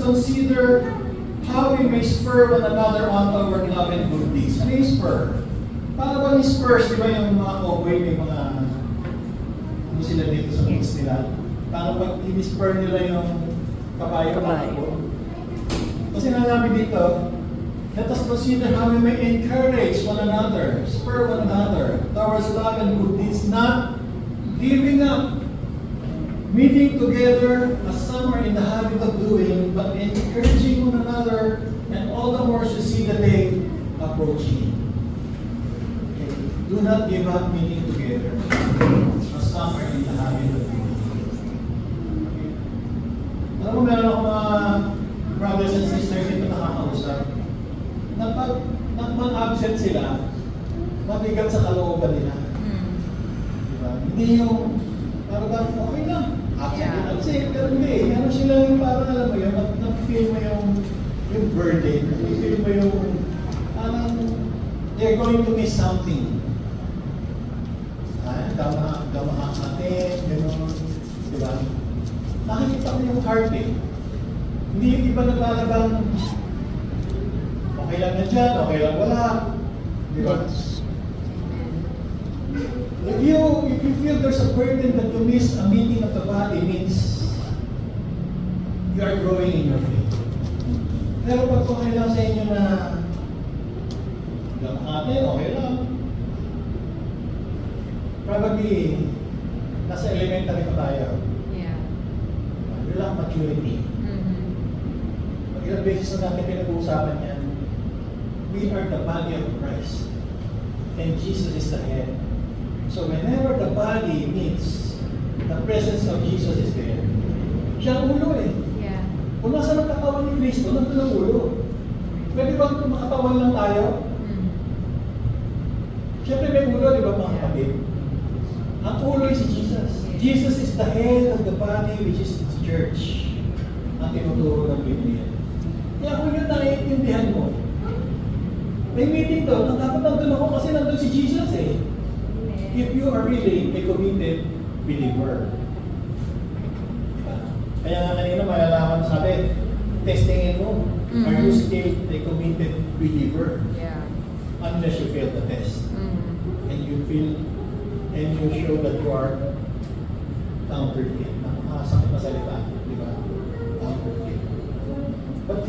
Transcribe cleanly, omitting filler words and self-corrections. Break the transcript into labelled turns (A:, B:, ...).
A: consider how we may spur one another on toward love and good deeds. Ano yung spur? Para ba yung spurs, di ba yung mga cowboy, may mga, ano sila dito sa boots nila? Para pag i-spur nila yung kabayo. Kasi namin dito, let us consider how we may encourage one another, spur one another towards love and good deeds, not giving up, meeting together as some are in the habit of doing, but encouraging one another, and all the more to see the day approaching. Okay. Do not give up meeting together as some are in the habit of doing. Okay. Alam mo, meron ako mga brothers and sisters dito nakakausap. Na pag absent sila, mabigat sa kalooban nila. Diba? Hindi yung, parang okay lang. Absent, pero hindi. Meron sila yung parang alam mo yun, na-feel mo yung burden. Na-feel mo yung, parang, they're going to miss something. Gamahan natin, gano'n. Diba? Nakikita ko yung heart eh. Hindi yung iba naglalabang, okay lang na dyan, okay lang wala. Diba? If you feel there's a burden that you miss a meeting of the body, means you are growing in your faith. Pero pag okay lang sa inyo na lang natin, okay lang. Probably, nasa elementary pa tayo.
B: Yeah.
A: Yun lang maturity. Pag ilang beses na natin pinag-uusapan yan, we are the body of Christ. And Jesus is the head. So whenever the body meets, the presence of Jesus is there. Siya ang ulo eh.
B: Yeah.
A: Kung nasa ng katawan ni Kristo, nandun ang ulo. Pwede ba kung makatawan lang tayo? Siyempre may ulo, di ba mga kapatid? Ang ulo ay si Jesus. Jesus is the head of the body, which is the church. Ang tinuturo ng Biblia. Kaya kung yun naiintindihan mo, may meeting doon, dapat nandun ako kasi nandun si Jesus eh. If you are really a committed believer. Diba? Kaya nga kanina malalaman sabi, testingin mo. Are you still a committed believer?
B: Yeah.
A: Unless you fail the test. And you feel, and you show that you are counterfeit. Nakakasakit na salita. Diba? Counterfeit. But